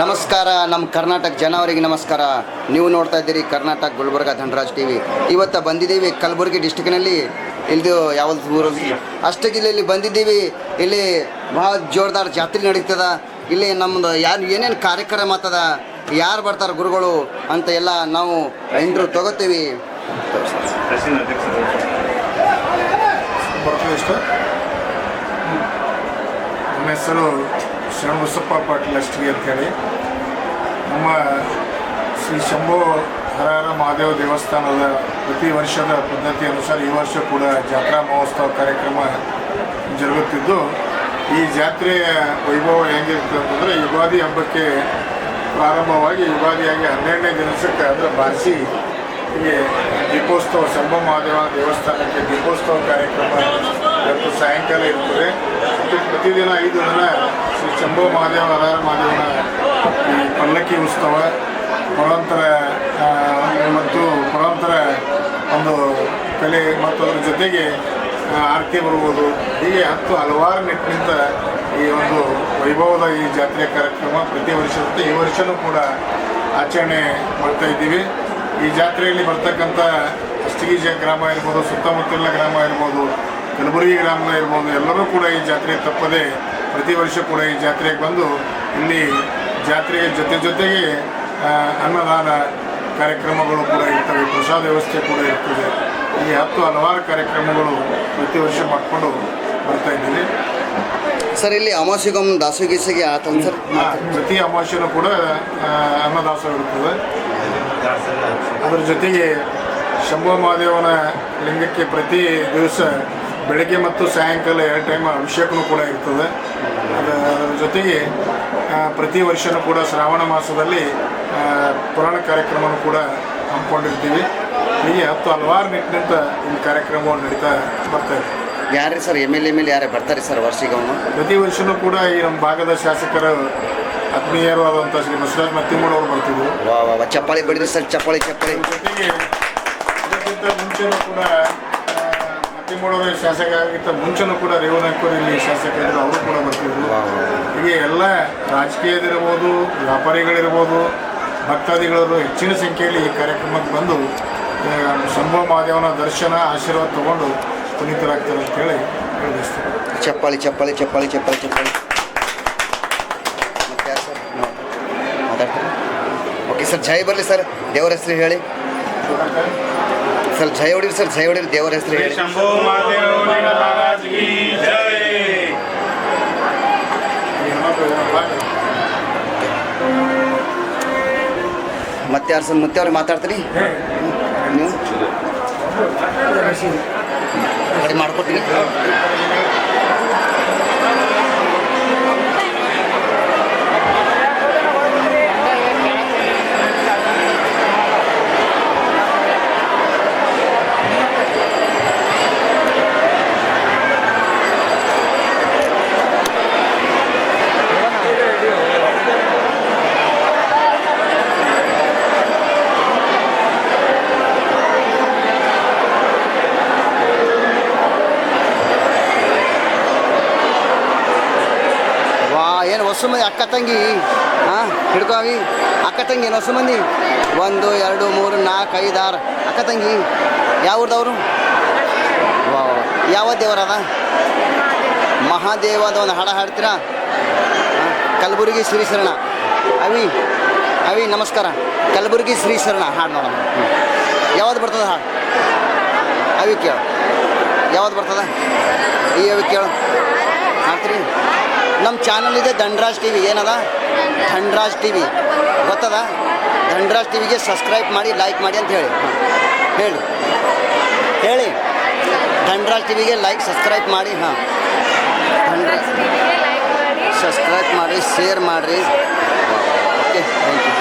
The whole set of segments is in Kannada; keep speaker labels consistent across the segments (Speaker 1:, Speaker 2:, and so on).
Speaker 1: ನಮಸ್ಕಾರ, ನಮ್ಮ ಕರ್ನಾಟಕ ಜನವರಿಗೆ ನಮಸ್ಕಾರ. ನೀವು ನೋಡ್ತಾ ಇದ್ದೀರಿ ಕರ್ನಾಟಕ ಗುಲ್ಬರ್ಗ ಧನರಾಜ್ ಟಿವಿ. ಇವತ್ತು ಬಂದಿದ್ದೀವಿ ಕಲಬುರಗಿ ಡಿಸ್ಟಿಕ್ನಲ್ಲಿ. ಇಲ್ಲಿದು ಯಾವ್ದು ಊರಲ್ಲಿ ಅಷ್ಟೇ ಜಿಲ್ಲೆಯಲ್ಲಿ ಬಂದಿದ್ದೀವಿ. ಇಲ್ಲಿ ಭಾಳ ಜೋರ್ದಾರ್ ಜಾತ್ರೆ ನಡೀತದ. ಇಲ್ಲಿ ನಮ್ಮದು ಯಾರು ಏನೇನು ಕಾರ್ಯಕ್ರಮ ಆಗ್ತದ, ಯಾರು ಬರ್ತಾರೆ ಗುರುಗಳು ಅಂತ ಎಲ್ಲ ನಾವು ಇಂಟ್ರ್ಯೂ ತಗೋತೀವಿ.
Speaker 2: ನನ್ನ ಹೆಸರು ಶರಣಬಸಪ್ಪ ಪಾಟೀಲ್ ಅಷ್ಟಿಗೆ ಅಂತೇಳಿ. ನಮ್ಮ ಶ್ರೀ ಶಂಭೋ ಹರಹರ ಮಹಾದೇವ ದೇವಸ್ಥಾನದ ಪ್ರತಿ ವರ್ಷದ ಪದ್ಧತಿ ಅನುಸಾರ ಈ ವರ್ಷ ಕೂಡ ಜಾತ್ರಾ ಮಹೋತ್ಸವ ಕಾರ್ಯಕ್ರಮ ಜರುಗುತ್ತಿದ್ದು, ಈ ಜಾತ್ರೆಯ ವೈಭವ ಹೆಂಗಿರುತ್ತೆ ಅಂತಂದರೆ, ಯುಗಾದಿ ಹಬ್ಬಕ್ಕೆ ಪ್ರಾರಂಭವಾಗಿ ಯುಗಾದಿಯಾಗಿ 12ನೇ ದಿವಸಕ್ಕೆ ಅಂದರೆ ಬಾರಿಸಿ ಹೀಗೆ ದೀಪೋತ್ಸವ, ಶಂಭೋ ಮಹಾದೇವ ದೇವಸ್ಥಾನಕ್ಕೆ ದೀಪೋತ್ಸವ ಕಾರ್ಯಕ್ರಮ ಇವತ್ತು ಸಾಯಂಕಾಲ ಇರ್ತದೆ. ಮತ್ತು ಪ್ರತಿದಿನ 5 ದಿನ ಶ್ರೀ ಶಂಭೋ ಮಹಾದೇವ ಹರಹರ ಮಹಾದೇವನ ಈ ಪಲ್ಲಕ್ಕಿ ಉತ್ಸವ, ಪುರಾಂತರ ಮತ್ತು ಪುರಾಂತರ ಒಂದು ಕಲೆ ಮತ್ತು ಅದರ ಜೊತೆಗೆ ಆರತಿ ಬರ್ಬೋದು. ಹೀಗೆ ಹಲವಾರು ನಿಟ್ಟಿನಿಂದ ಈ ಒಂದು ವೈಭವದ ಈ ಜಾತ್ರೆ ಕಾರ್ಯಕ್ರಮ ಪ್ರತಿ ವರ್ಷದಂತೆ ಈ ವರ್ಷವೂ ಕೂಡ ಆಚರಣೆ ಮಾಡ್ತಾ ಇದ್ದೀವಿ. ಈ ಜಾತ್ರೆಯಲ್ಲಿ ಬರ್ತಕ್ಕಂಥ ಅಷ್ಟಗೀಜ ಗ್ರಾಮ ಇರ್ಬೋದು, ಸುತ್ತಮುತ್ತಲಿನ ಗ್ರಾಮ ಇರ್ಬೋದು, ಕಲಬುರಗಿ ಗ್ರಾಮ ಇರ್ಬೋದು, ಎಲ್ಲರೂ ಕೂಡ ಈ ಜಾತ್ರೆ ತಪ್ಪದೆ ಪ್ರತಿ ವರ್ಷ ಕೂಡ ಈ ಜಾತ್ರೆಗೆ ಬಂದು ಇಲ್ಲಿ ಜಾತ್ರೆಯ ಜೊತೆಗೆ ಅನ್ನದಾನ ಕಾರ್ಯಕ್ರಮಗಳು ಕೂಡ ಇರ್ತವೆ, ಪ್ರಸಾದ ವ್ಯವಸ್ಥೆ ಕೂಡ ಇರ್ತದೆ. ಈ ಹಲವಾರು ಕಾರ್ಯಕ್ರಮಗಳು ಪ್ರತಿ ವರ್ಷ ಮಾಡಿಕೊಂಡು ಬರ್ತಾ ಇದ್ದೀವಿ.
Speaker 1: ಸರ್, ಇಲ್ಲಿ ಅಮಾವಾಸ್ಯೆಗೊಮ್ಮೆ ದಾಸೋಗೀಸಿಗೆ ಆತಂದು ಸರ್?
Speaker 2: ಪ್ರತಿ ಅಮಾವಾಸ್ಯೆನೂ ಕೂಡ ಅನ್ನದಾಸೋಹ ಇರ್ತದೆ. ಅದರ ಜೊತೆಗೆ ಶಂಭೋ ಮಹಾದೇವನ ಲಿಂಗಕ್ಕೆ ಪ್ರತಿ ದಿವಸ ಬೆಳಗ್ಗೆ ಮತ್ತು ಸಾಯಂಕಾಲ 2 ಟೈಮ್ ಅಭಿಷೇಕನೂ ಕೂಡ ಇರ್ತದೆ. ಅದರ ಜೊತೆಗೆ ಪ್ರತಿ ವರ್ಷವೂ ಕೂಡ ಶ್ರಾವಣ ಮಾಸದಲ್ಲಿ ಪುರಾಣ ಕಾರ್ಯಕ್ರಮನೂ ಕೂಡ ಹಮ್ಮಿಕೊಂಡಿರ್ತೀವಿ. ಹೀಗೆ ಹಲವಾರು ನಿಟ್ಟಿನಿಂದ ಈ ಕಾರ್ಯಕ್ರಮವನ್ನು ನಡೀತಾ ಬರ್ತಾಯಿದೆ.
Speaker 1: ಯಾರೇ ಸರ್ MLA ಯಾರೇ ಬರ್ತಾರೆ ಸರ್ ವರ್ಷಿಗೆ?
Speaker 2: ಪ್ರತಿ ವರ್ಷವೂ ಕೂಡ ಈ ನಮ್ಮ ಭಾಗದ ಶಾಸಕರು ಆತ್ಮೀಯರು ಆದಂಥ ಶ್ರೀ ಬಸವರಾಜ ಮತ್ತಿಮೂಡ್ ಅವರು ಬರ್ತಿದ್ರು.
Speaker 1: ಚಪ್ಪಾಳಿ ಬಡಿದ್ರಿ ಸರ್, ಚಪ್ಪಾಳಿ.
Speaker 2: ಜೊತೆಗೆ ಅದಕ್ಕಿಂತ ಮುಂಚೆನೂ ಕೂಡ ಮತ್ತಿಮೂಡವರ ಶಾಸಕ ಆಗಿದ್ದ ಮುಂಚೆನೂ ಕೂಡ ರೇವಣಕೋರಿ ಇಲ್ಲಿ ಶಾಸಕರಿದ್ದರು, ಅವರು ಕೂಡ ಬರ್ತಿದ್ರು. ಹೀಗೆ ಎಲ್ಲ ರಾಜಕೀಯದಿರ್ಬೋದು, ವ್ಯಾಪಾರಿಗಳಿರ್ಬೋದು, ಭಕ್ತಾದಿಗಳು ಹೆಚ್ಚಿನ ಸಂಖ್ಯೆಯಲ್ಲಿ ಈ ಕಾರ್ಯಕ್ರಮಕ್ಕೆ ಬಂದು ಶಂಭೋ ಮಹಾದೇವನ ದರ್ಶನ ಆಶೀರ್ವಾದ ತಗೊಂಡು ಪುನೀತರಾಗ್ತಾರೆ ಅಂತೇಳಿ ಹೇಳಿಸ್ತಾರೆ.
Speaker 1: ಚಪ್ಪಾಳಿ. ಮತ್ತೆ ಯಾರು ಸರ್ ಮಾತಾಡ್ತಾರೆ? ಓಕೆ ಸರ್, ಜೈ ಬರಲಿ ಸರ್. ದೇವರ ಹೆಸರು ಹೇಳಿ ಸರ್. ಜೈ ಹೊಡಿರಿ ಸರ್, ಜೈ ಹೊಡಿರಿ. ದೇವರ ಹೆಸರು ಹೇಳಿ.
Speaker 3: ಶಂಭೋ
Speaker 1: ಮತ್ತೆ ಯಾರು ಸರ್? ಮತ್ತೆ ಅವ್ರಿಗೆ ಮಾತಾಡ್ತೀರಿ ನೀವು? ಕಡಿಮೆ ಮಾಡ್ಕೊತೀನಿ. ಏನು ಹೊಸ ಮಂದಿ ಅಕ್ಕ ತಂಗಿ ಹಿಡ್ಕೋವಿ. ಅಕ್ಕ ತಂಗಿ ಏನು ಹೊಸ ಮಂದಿ? 1 2 3 4 5 6 ಅಕ್ಕ ತಂಗಿ. ಯಾವ ಊರ್ದವರು? ಯಾವ ದೇವರದ? ಮಹಾದೇವದ ಒಂದು ಹಾಡು ಹಾಡ್ತೀರಾ? ಕಲಬುರಗಿ ಶ್ರೀಶರಣ. ಅವಿ ನಮಸ್ಕಾರ. ಕಲಬುರಗಿ ಶ್ರೀಶರಣ ಹಾಡು ನೋಡೋಣ. ಯಾವ್ದು ಬರ್ತದೆ ಹಾಡು? ಅವಿ ಕೇಳು. ಯಾವ್ದು ಬರ್ತದೆ? ಈ ಅವಿ ಕೇಳು. ಹಾಡ್ತೀರಿ? ನಮ್ಮ ಚಾನಲ್ ಇದೆ ಧನರಾಜ್ ಟಿವಿ. ಏನದ? ಧನರಾಜ್ ಟಿವಿ ಗೊತ್ತದ? ಧನರಾಜ್ ಟಿವಿಗೆ ಸಬ್ಸ್ಕ್ರೈಬ್ ಮಾಡಿ, ಲೈಕ್ ಮಾಡಿ ಅಂತ ಹೇಳಿ. ಧನರಾಜ್ ಟಿವಿಗೆ ಲೈಕ್ ಸಬ್ಸ್ಕ್ರೈಬ್ ಮಾಡಿ. ಧನರಾಜ್ ಸಬ್ಸ್ಕ್ರೈಬ್ ಮಾಡಿ, ಶೇರ್ ಮಾಡಿರಿ. Okay, thank you.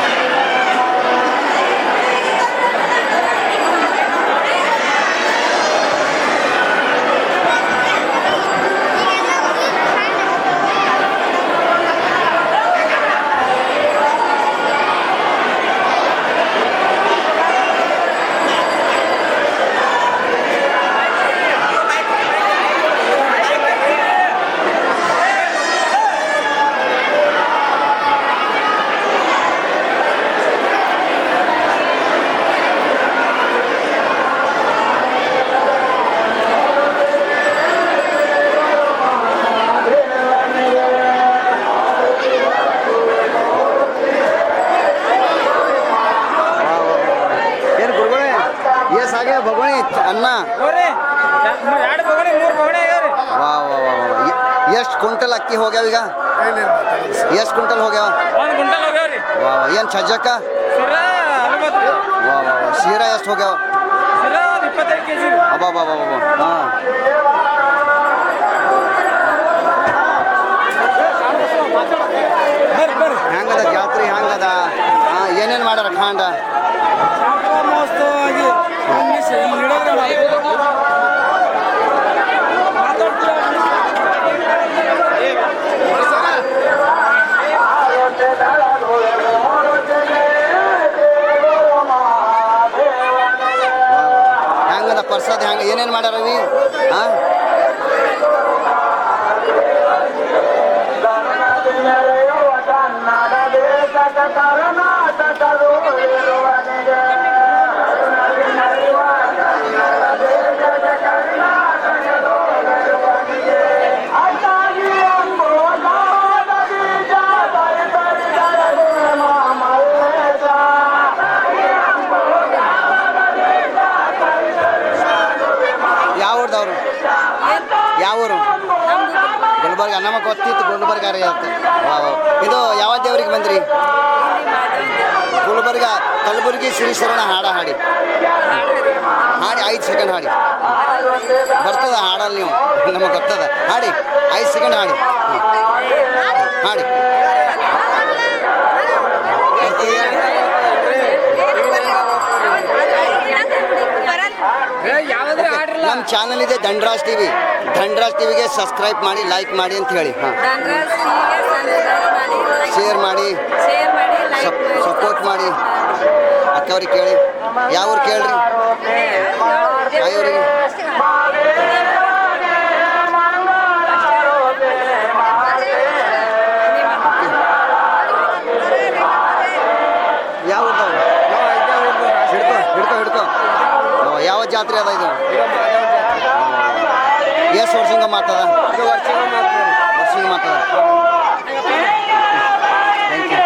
Speaker 1: ಅನ್ನ ವಾ ವಾ ವಾ ವಾ ಎಷ್ಟು ಕ್ವಿಂಟಲ್ ಅಕ್ಕಿ ಹೋಗ್ಯಾವ ಈಗ ಎಷ್ಟು ಕ್ವಿಂಟಲ್ ಹೋಗ್ಯಾವ ವಾ ಏನು ಸಜ್ಜಕ್ಕ ವಾ ವಾ ವಾ ಶೀರಾ ಎಷ್ಟು ಹೋಗ್ಯಾವ ಅಬ್ಬಾ ಬಾ ಬಾ ಬಾ ಹಾಂ ಹೆಂಗದ ಜಾತ್ರೆ ಹೆಂಗದ ಹಾಂ ಏನೇನು ಮಾಡ್ಯಾರ ಖಾಂಡ ಹೆಂಗದ ಪ್ರಸಾದ ಹೆಂಗೆ ಏನೇನು ಮಾಡ್ಯಾರ ಅವಿ ಹಾಂ ಯಾವ ಊರ್ದವ್ರು ಯಾವ ಊರು ಗುಲ್ಬರ್ಗ ನಮಗೆ ಗೊತ್ತಿತ್ತು ಗುಲ್ಬರ್ಗ ರೀ ಅಂತ ಇದು ಯಾವ ದೇವ್ರಿಗೆ ಬಂದ್ರಿ ಗುಲ್ಬರ್ಗ ಕಲಬುರಗಿ ಶ್ರೀ ಶರಣ ಹಾಡ ಹಾಡಿ ಹಾಡಿ 5 ಸೆಕೆಂಡ್ ಹಾಡಿ ಬರ್ತದ ಹಾಡಲ್ಲಿ ನೀವು ನಮಗೆ ಗೊತ್ತದ ಹಾಡಿ 5 ಸೆಕೆಂಡ್ ಹಾಡಿ ಹಾಡಿ ನಮ್ಮ ಚಾನಲ್ ಇದೆ ಧನ್ರಾಜ್ ಟಿವಿ ಧನ್ರಾಜ್ ಟಿವಿಗೆ ಸಬ್ಸ್ಕ್ರೈಬ್ ಮಾಡಿ ಲೈಕ್ ಮಾಡಿ ಅಂತ ಹೇಳಿ ಹಾಂ ಶೇರ್ ಮಾಡಿ ಸಪೋರ್ಟ್ ಮಾಡಿ ಅಕ್ಕವ್ರಿಗೆ ಕೇಳಿ ಯಾವ ಊರು ಕೇಳ್ರಿ ಅವ್ರಿಗೆ ಯಾವ ಊರ್ದವ್ರು ಹಿಡ್ಕೊ ಹಿಡ್ಕೊ ಯಾವ ಜಾತ್ರೆ ಅದ ಇದು ಎಷ್ಟು ವರ್ಷಂಗ ಮಾತದ ವರ್ಷಂಗ ಮಾತದ ಥ್ಯಾಂಕ್ ಯು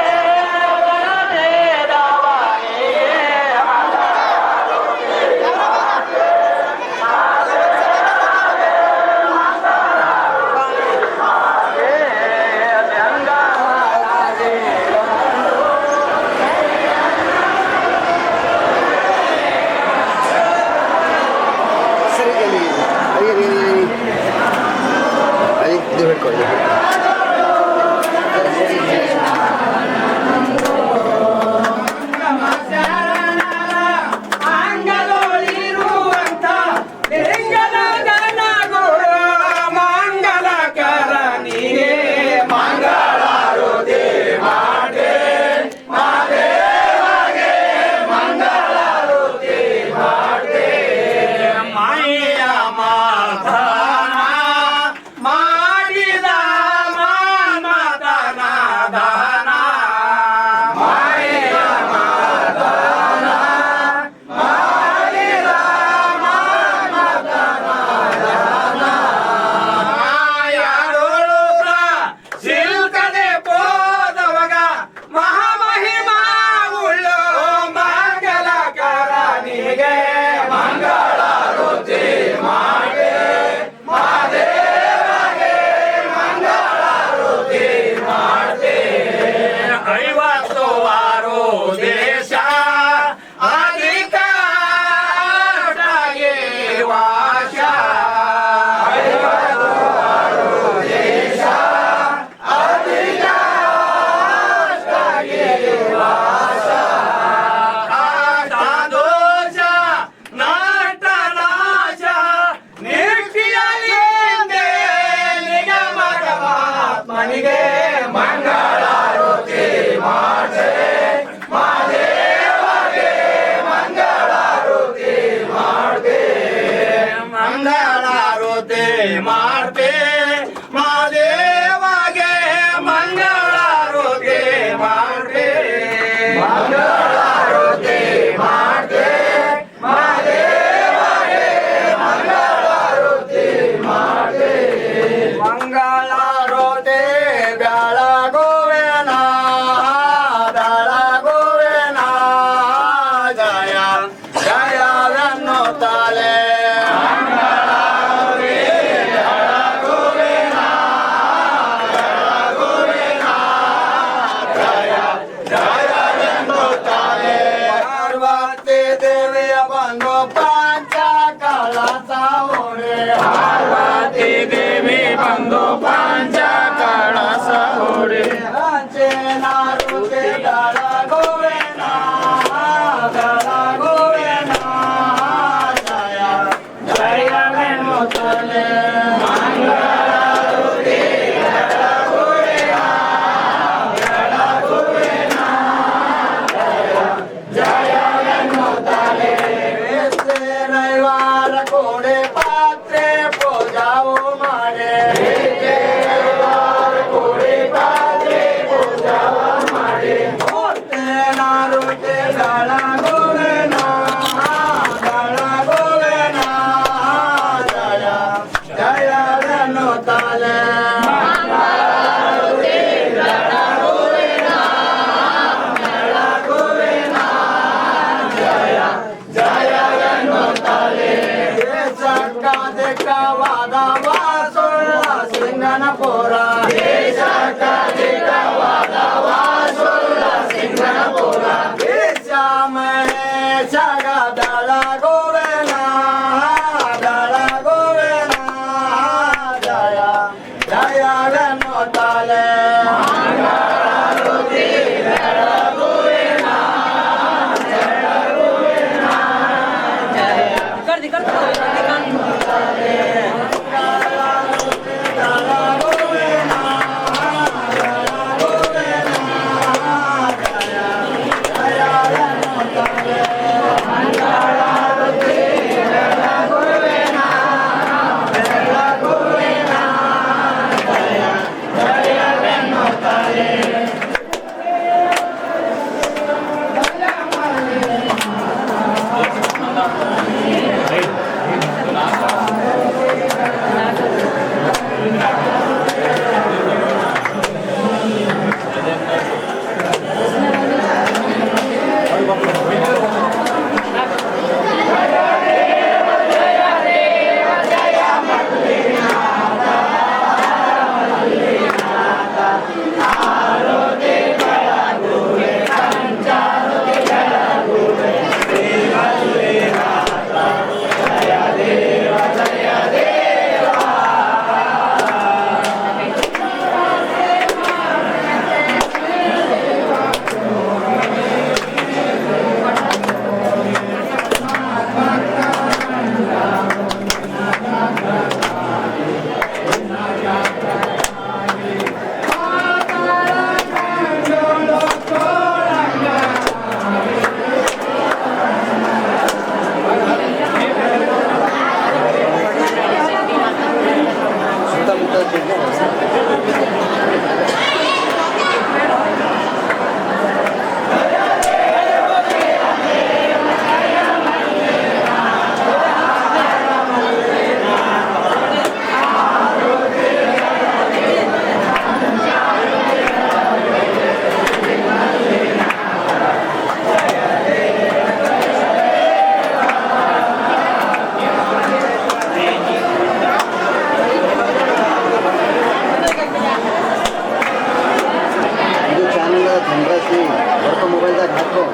Speaker 1: ಗಂಡ್ರಾಸ್ತಿ ಬರ್ಕೊ ಮೊಬೈಲ್ದಾಗ ಹಾಕೋ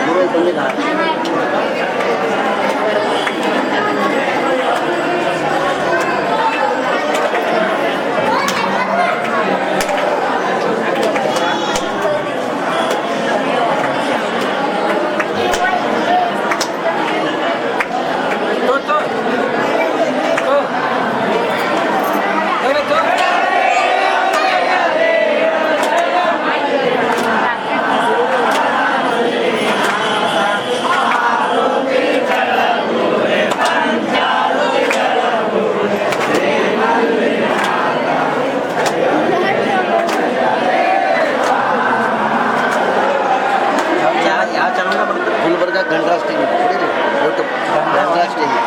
Speaker 1: ಮೊಬೈಲ್ ತಂದಿಲ್ಲ ಗುಲ್ಬರ್ಗ ಗಂಡ್ರಾಜ್ ಟಿವಿ ಹೊಡೀರಿ YouTube Gandraj TV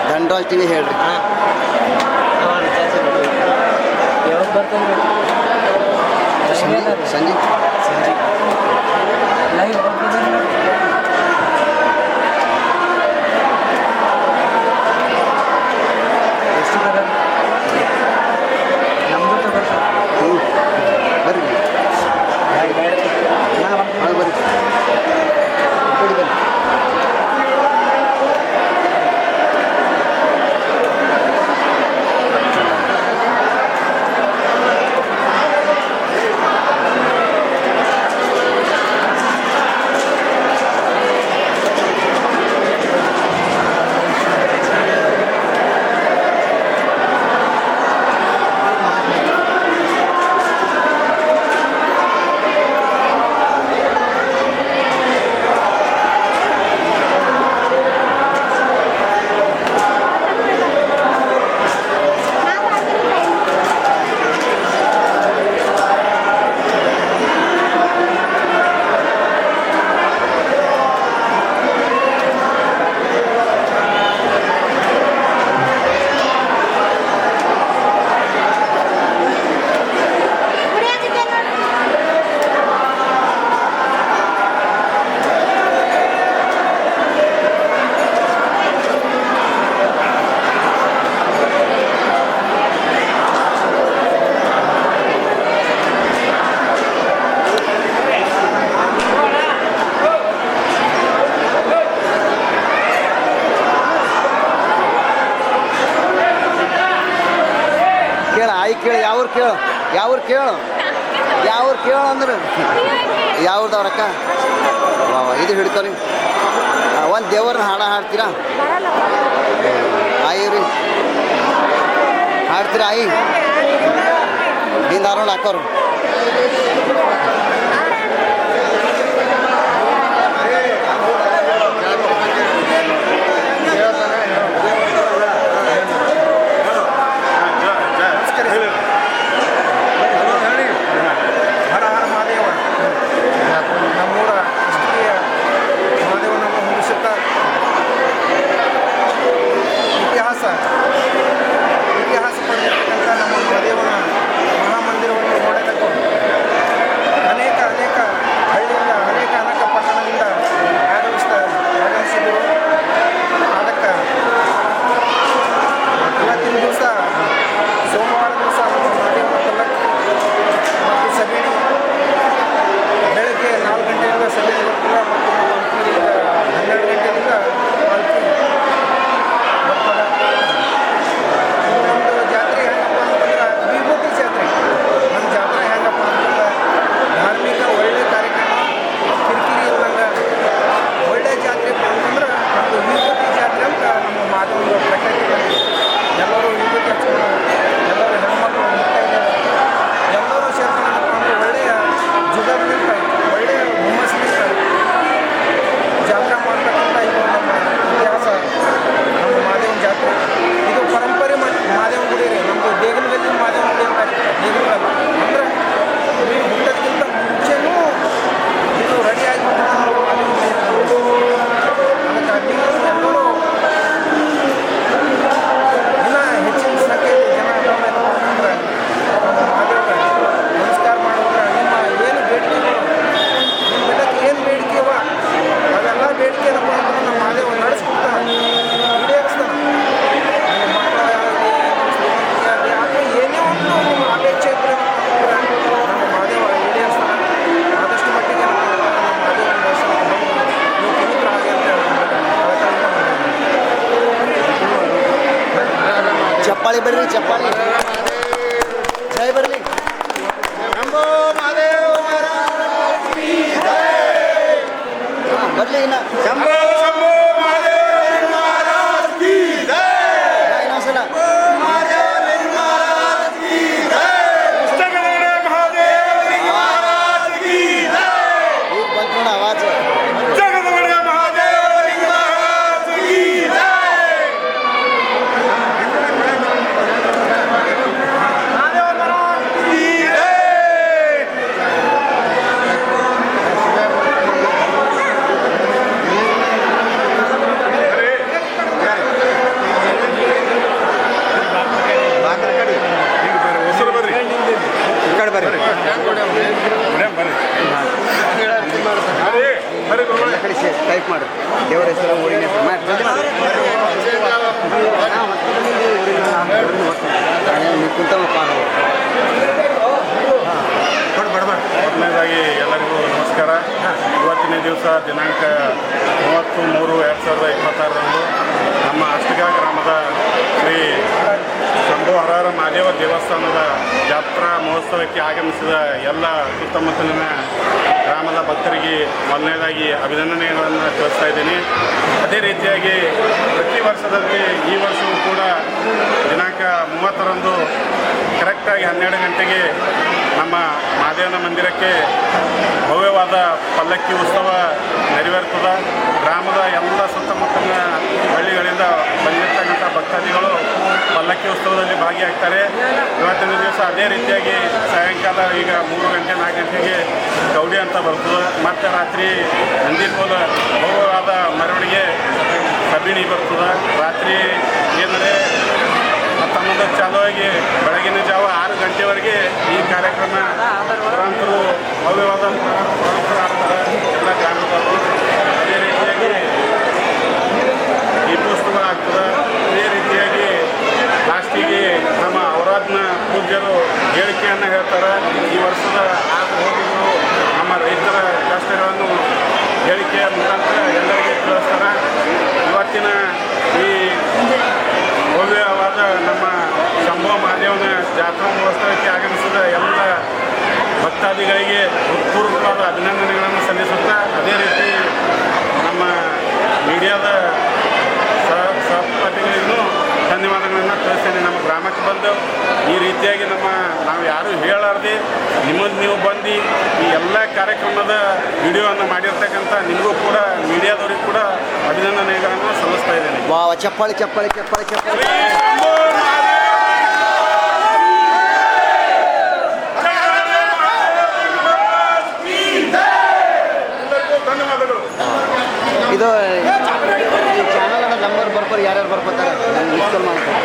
Speaker 1: Gandraj TV ಹೇಳ್ರಿ ಸಂಜೆ ಬರ್ರಿ ಬರ್ರಿ ಕೇಳಿ ಯಾವ್ರು ಕೇಳು ಯಾವ್ರು ಕೇಳು ಯಾವ್ರು ಕೇಳು ಅಂದ್ರೆ ಯಾವ್ದವ್ರಕ್ಕ ವಾ ಇದು ಹಿಡ್ಕೊರಿ ಒಂದು ದೇವ್ರನ್ನ ಹಾಡ್ತೀರಾ ಆಯಿ ರೀ ಹಾಡ್ತೀರಾ ಆಯಿ ಹಿಂದೆ ಆರೋಣ ಹಾಕೋರು
Speaker 3: ಇತಿಹಾಸ ಪಡೆದಿರ್ತಕ್ಕಂಥ ನಮ್ಮ ಮಹಾದೇವನ ಮಹಾಮಂದಿರವನ್ನು ನೋಡೋದಕ್ಕೂ
Speaker 1: ಬರ್ರಿ ಚಪ್ಪಾಳಿ ಜೈ ಬರಲಿ ಬರ್ಲಿ ಇನ್ನ ಇನ್ನೊಂದ್ಸಲ ಈಗ ಬಂತು ನೋಡ ಆವಾಜ್ ಟೈಪ್ ಮಾಡು ದೇವರ ಹೆಸರು ಊರಿನ ಹೆಸರು ಕುಂತಮಪ್ಪ
Speaker 3: ಮೊದಲನೇದಾಗಿ ಎಲ್ಲರಿಗೂ ನಮಸ್ಕಾರ. ಇವತ್ತಿನ ದಿವಸ ದಿನಾಂಕ 30/3/2026 ನಮ್ಮ ಅಷ್ಟಗ ಗ್ರಾಮದ ಶ್ರೀ ಶಂಭು ಹರಹರ ಮಹಾದೇವ ದೇವಸ್ಥಾನದ ಜಾತ್ರಾ ಮಹೋತ್ಸವಕ್ಕೆ ಆಗಮಿಸಿದ ಎಲ್ಲ ಸುತ್ತಮುತ್ತಲಿನ ಗ್ರಾಮದ ಭಕ್ತರಿಗೆ ಮೊದಲನೇದಾಗಿ ಅಭಿನಂದನೆಗಳನ್ನು ತಿಳಿಸ್ತಾ ಇದ್ದೀನಿ. ಅದೇ ರೀತಿಯಾಗಿ ಪ್ರತಿ ವರ್ಷದಂತೆ ಈ ವರ್ಷವೂ ಕೂಡ ದಿನಾಂಕ 30ರಂದು ಕರೆಕ್ಟಾಗಿ 12 ಗಂಟೆಗೆ ನಮ್ಮ ಮಹಾದೇವನ ಮಂದಿರಕ್ಕೆ ಭವ್ಯವಾದ ಪಲ್ಲಕ್ಕಿ ಉತ್ಸವ ನೆರವೇರ್ತದೆ. ಗ್ರಾಮದ ಎಲ್ಲ ಸುತ್ತಮುತ್ತಲಿನ ಹಳ್ಳಿಗಳಿಂದ ಬಂದಿರತಕ್ಕಂಥ ಭಕ್ತಾದಿಗಳು ಪಲ್ಲಕ್ಕಿ ಉತ್ಸವದಲ್ಲಿ ಭಾಗಿಯಾಗ್ತಾರೆ. ಇವತ್ತಿನ ದಿವಸ ಅದೇ ರೀತಿಯಾಗಿ ಸಾಯಂಕಾಲ ಈಗ 3 ಗಂಟೆ 4 ಗಂಟೆಗೆ ಗೌಡಿ ಅಂತ ಬರ್ತದೆ. ಮತ್ತು ರಾತ್ರಿ ನಂದಿಕೋಲ ಭವ್ಯವಾದ ಮೆರವಣಿಗೆ ಕಬ್ಬಿಣಿ ಬರ್ತದೆ. ರಾತ್ರಿ ಏನಂದರೆ 19 ಚಾಲುವಾಗಿ ಬೆಳಗಿನ ಜಾವ 6 ಗಂಟೆವರೆಗೆ ಈ ಕಾರ್ಯಕ್ರಮ ಗ್ರಾಮಸ್ಥರು ಭವ್ಯವಾದ ಆಡ್ತಾರೆ ಎಲ್ಲ ಗ್ರಾಮದವರು. ಅದೇ ರೀತಿಯಾಗಿ ದೀಪೋತ್ಸವ ಆಗ್ತದೆ. ಅದೇ ರೀತಿಯಾಗಿ ಲಾಸ್ಟಿಗೆ ನಮ್ಮ ಔರಾದ್ನ ಪೂಜ್ಯರು ಹೇಳಿಕೆಯನ್ನು ಹೇಳ್ತಾರೆ. ಈ ವರ್ಷದ ಹೋಗಿಗಳು ನಮ್ಮ ರೈತರ ಕಷ್ಟಗಳನ್ನು ಹೇಳಿಕೆಯ ಮುಖಾಂತರ ಎಲ್ಲರಿಗೆ ತಿಳಿಸ್ತಾರೆ. ಇವತ್ತಿನ ಈ ಭವ್ಯವಾದ ನಮ್ಮ ಶಂಭು ಮಹಾದೇವನ ಜಾತ್ರಾ ಮಹೋತ್ಸವಕ್ಕೆ ಆಗಮಿಸಿದ ಎಲ್ಲ ಭಕ್ತಾದಿಗಳಿಗೆ ಹೃತ್ಪೂರ್ವಕವಾದ ಅಭಿನಂದನೆಗಳನ್ನು ಸಲ್ಲಿಸುತ್ತಾ, ಅದೇ ರೀತಿ ನಮ್ಮ ಮೀಡಿಯಾದ ಸಹಪಾಠಿಗಳಿಗೂ ಧನ್ಯವಾದಗಳನ್ನು ತಿಳಿಸ್ತೇನೆ. ನಮ್ಮ ಗ್ರಾಮಕ್ಕೆ ಬಂದು ಈ ರೀತಿಯಾಗಿ ನಾವು ಯಾರೂ ಹೇಳಾರ್ದೆ ನಿಮ್ಮದು ನೀವು ಬಂದು ಈ ಎಲ್ಲ ಕಾರ್ಯಕ್ರಮದ ವಿಡಿಯೋವನ್ನು ಮಾಡಿರ್ತಕ್ಕಂಥ ನಿಮಗೂ ಕೂಡ ಮೀಡಿಯಾದವ್ರಿಗೆ ಕೂಡ ಅಭಿನಂದನೆಗಳನ್ನು ಸಲ್ಲಿಸ್ತಾ ಇದ್ದೇನೆ.
Speaker 1: ವಾವ್ ಚಪ್ಪಾಳಿ ಚಪ್ಪಾಳಿ ಚಪ್ಪಾಳಿ ಚಪ್ಪಾಳಿ
Speaker 3: ಧನ್ಯವಾದಗಳು.
Speaker 1: ಇದು ಚಾನಲ್ ನಂಬರ್ ಬರ್ತಾರೆ ಯಾರ್ಯಾರು ಬರ್ಕೋತಾರೆ ನಾನು ಇನ್ಸ್ಟಾಲ್ ಮಾಡ್ತೀನಿ.